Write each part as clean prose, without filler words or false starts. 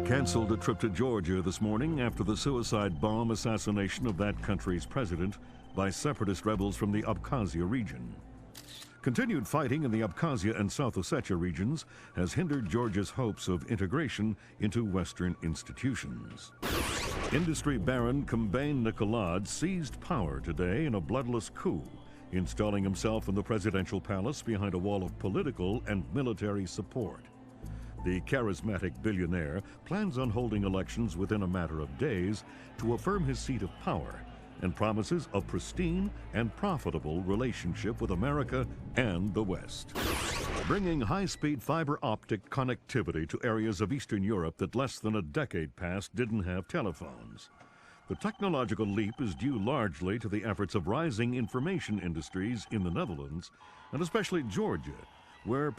canceled a trip to Georgia this morning after the suicide bomb assassination of that country's president by separatist rebels from the Abkhazia region. Continued fighting in the Abkhazia and South Ossetia regions has hindered Georgia's hopes of integration into Western institutions. Industry baron Kombain Nikolad seized power today in a bloodless coup, installing himself in the presidential palace behind a wall of political and military support. The charismatic billionaire plans on holding elections within a matter of days to affirm his seat of power and promises a pristine and profitable relationship with America and the West. Bringing high-speed fiber optic connectivity to areas of Eastern Europe that less than a decade past didn't have telephones. The technological leap is due largely to the efforts of rising information industries in the Netherlands, and especially Georgia, where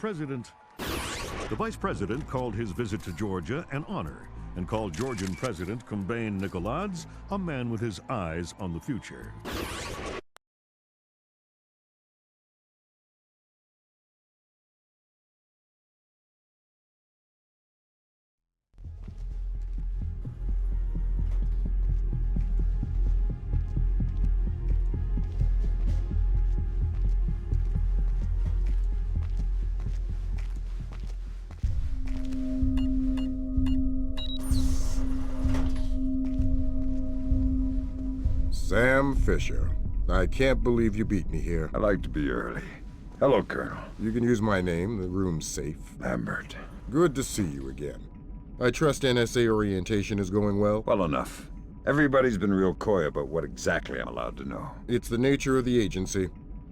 the Vice President called his visit to Georgia an honor and called Georgian President Kombain Nikolads a man with his eyes on the future. Sam Fisher. I can't believe you beat me here. I like to be early. Hello, Colonel. You can use my name. The room's safe. Lambert. Good to see you again. I trust NSA orientation is going well? Well enough. Everybody's been real coy about what exactly I'm allowed to know. It's the nature of the agency.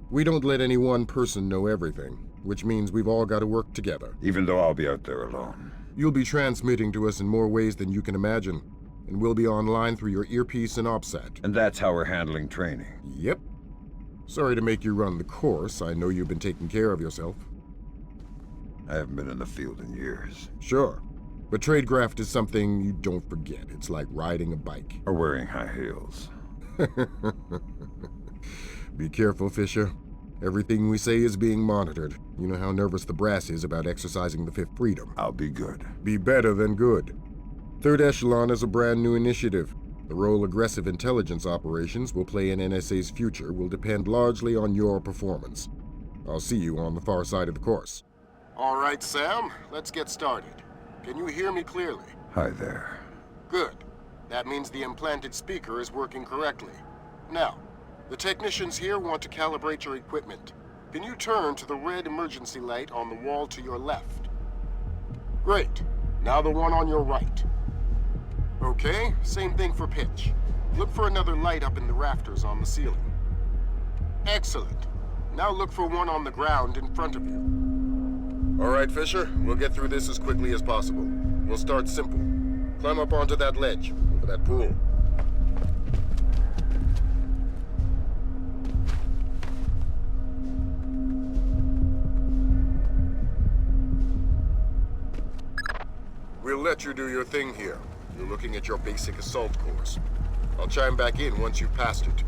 We don't let any one person know everything, which means we've all got to work together. Even though I'll be out there alone. You'll be transmitting to us in more ways than you can imagine, and we'll be online through your earpiece and OPSAT. And that's how we're handling training. Yep. Sorry to make you run the course. I know you've been taking care of yourself. I haven't been in the field in years. Sure. But tradecraft is something you don't forget. It's like riding a bike. Or wearing high heels. Be careful, Fisher. Everything we say is being monitored. You know how nervous the brass is about exercising the Fifth Freedom. I'll be good. Be better than good. Third Echelon is a brand new initiative. The role aggressive intelligence operations will play in NSA's future will depend largely on your performance. I'll see you on the far side of the course. All right, Sam, let's get started. Can you hear me clearly? Hi there. Good. That means the implanted speaker is working correctly. Now, the technicians here want to calibrate your equipment. Can you turn to the red emergency light on the wall to your left? Great. Now the one on your right. Okay, same thing for pitch. Look for another light up in the rafters on the ceiling. Excellent. Now look for one on the ground in front of you. All right, Fisher, we'll get through this as quickly as possible. We'll start simple. Climb up onto that ledge, over that pool. We'll let you do your thing here. You're looking at your basic assault course. I'll chime back in once you've passed it.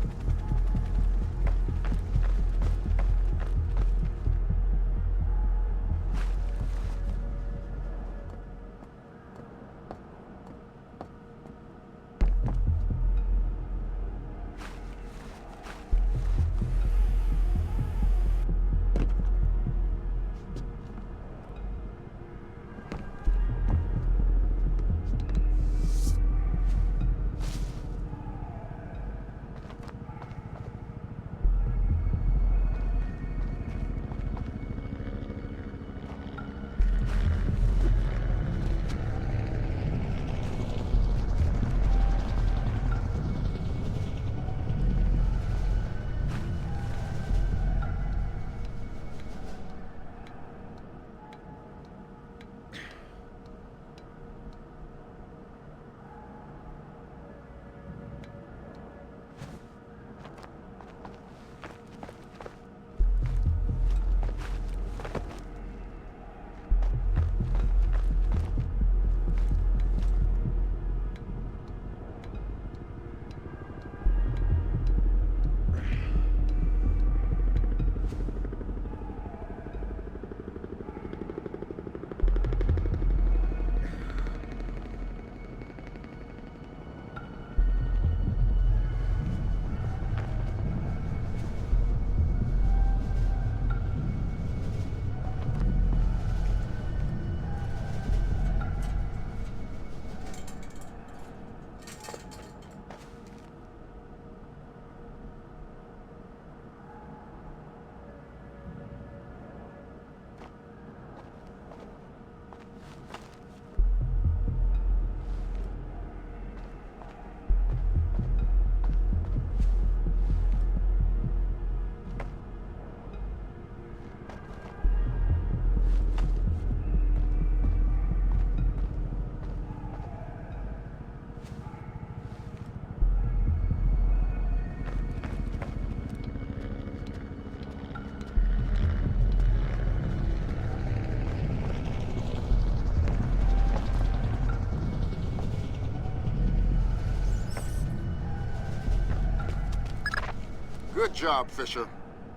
Good job, Fisher.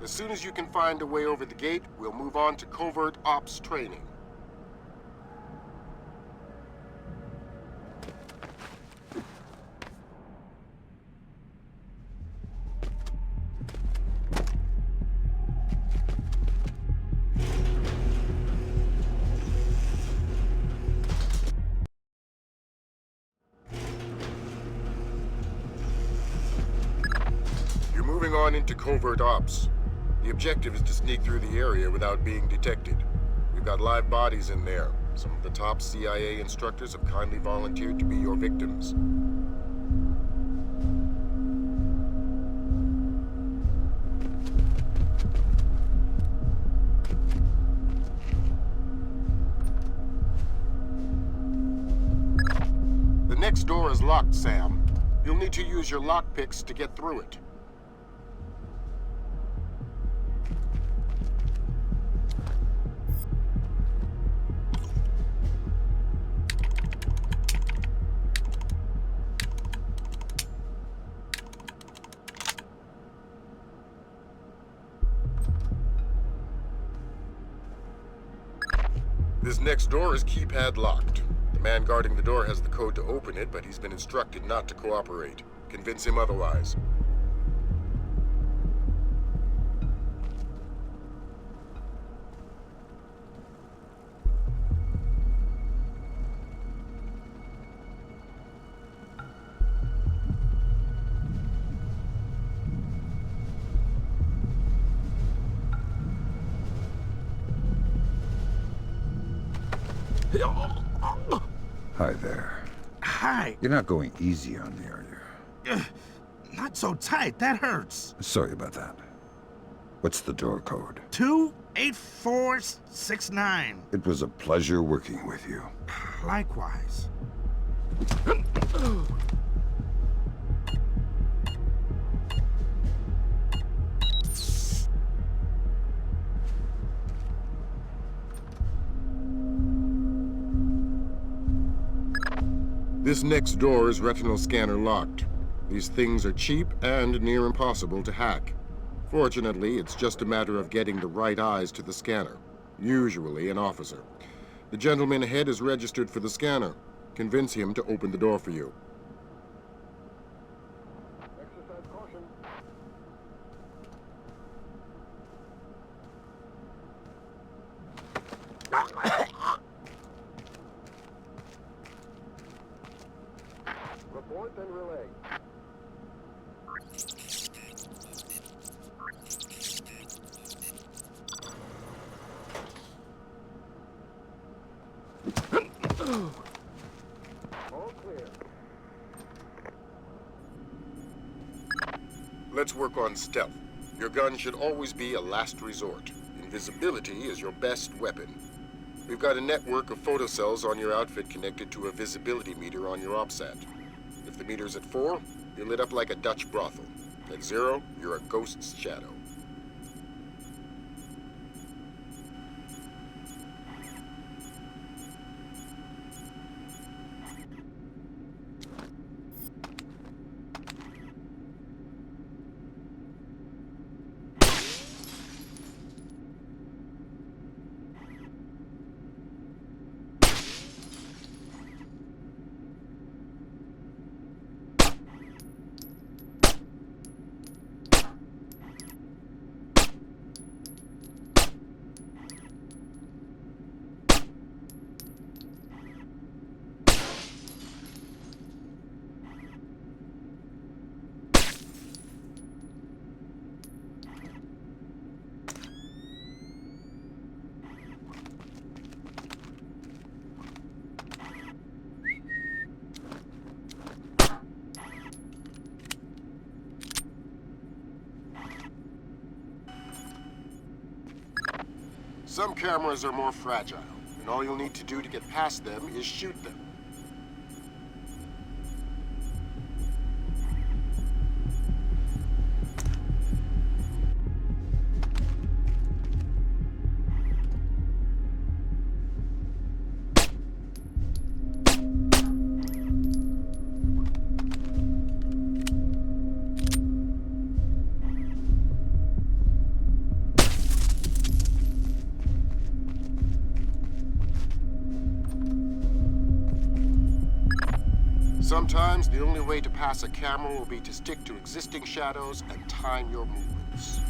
As soon as you can find a way over the gate, we'll move on to covert ops training. Moving on into covert ops. The objective is to sneak through the area without being detected. We've got live bodies in there. Some of the top CIA instructors have kindly volunteered to be your victims. The next door is locked, Sam. You'll need to use your lockpicks to get through it. This next door is keypad locked. The man guarding the door has the code to open it, but he's been instructed not to cooperate. Convince him otherwise. Hi there. Hi. You're not going easy on me, are you? Not so tight. That hurts. Sorry about that. What's the door code? 28469. It was a pleasure working with you. Likewise. This next door is retinal scanner locked. These things are cheap and near impossible to hack. Fortunately, it's just a matter of getting the right eyes to the scanner, usually an officer. The gentleman ahead is registered for the scanner. Convince him to open the door for you. Exercise caution. Report and relay. All clear. Let's work on stealth. Your gun should always be a last resort. Invisibility is your best weapon. We've got a network of photocells on your outfit connected to a visibility meter on your OPSAT. If the meter's at 4, you're lit up like a Dutch brothel. At 0, you're a ghost's shadow. Some cameras are more fragile, and all you'll need to do to get past them is shoot them. Sometimes the only way to pass a camera will be to stick to existing shadows and time your movements.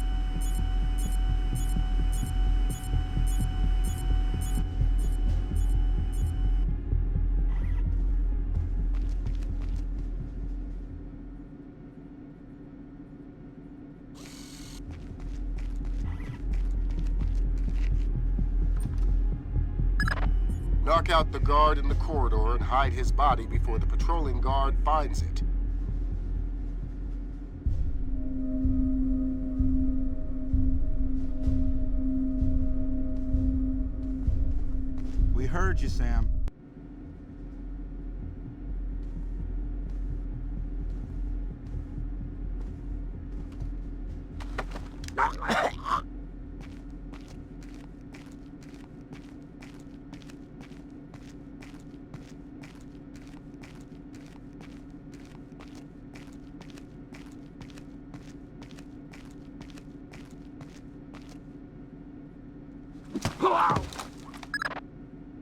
Knock out the guard in the corridor and hide his body before the patrolling guard finds it. We heard you, Sam.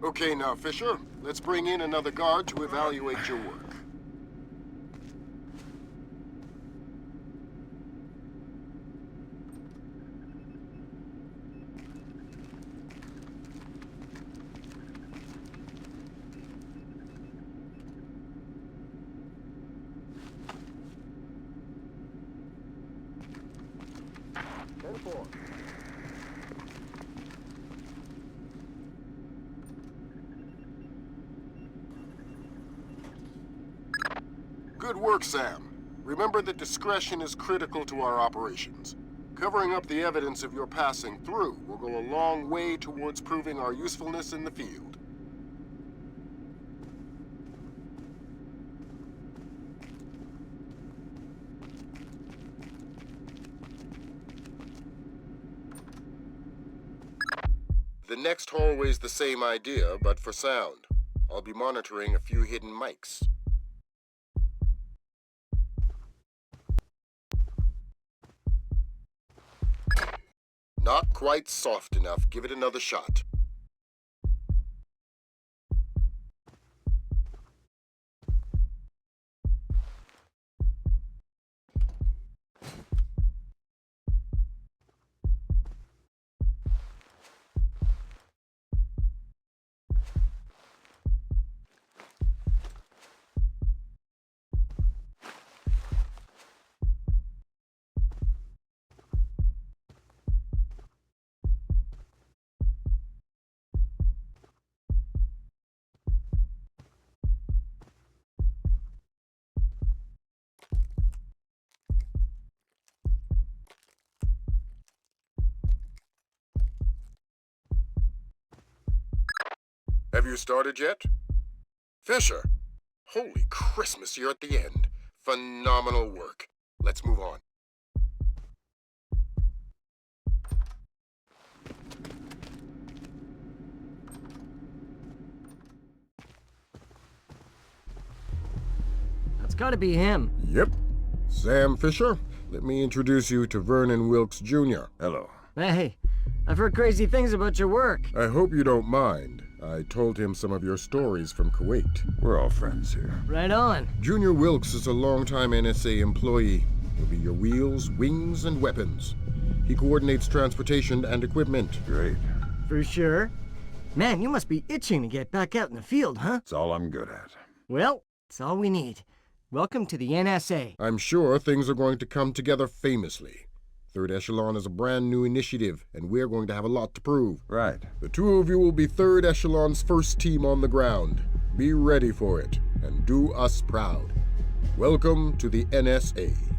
Okay now, Fisher. Let's bring in another guard to evaluate your work. Good work, Sam. Remember that discretion is critical to our operations. Covering up the evidence of your passing through will go a long way towards proving our usefulness in the field. The next hallway's the same idea, but for sound. I'll be monitoring a few hidden mics. Not quite soft enough. Give it another shot. Have you started yet? Fisher! Holy Christmas, you're at the end. Phenomenal work. Let's move on. That's gotta be him. Yep. Sam Fisher, let me introduce you to Vernon Wilkes Jr. Hello. Hey, I've heard crazy things about your work. I hope you don't mind. I told him some of your stories from Kuwait. We're all friends here. Right on. Junior Wilkes is a longtime NSA employee. He'll be your wheels, wings, and weapons. He coordinates transportation and equipment. Great. For sure. Man, you must be itching to get back out in the field, huh? It's all I'm good at. Well, it's all we need. Welcome to the NSA. I'm sure things are going to come together famously. Third Echelon is a brand new initiative, and we're going to have a lot to prove. Right. The two of you will be Third Echelon's first team on the ground. Be ready for it, and do us proud. Welcome to the NSA.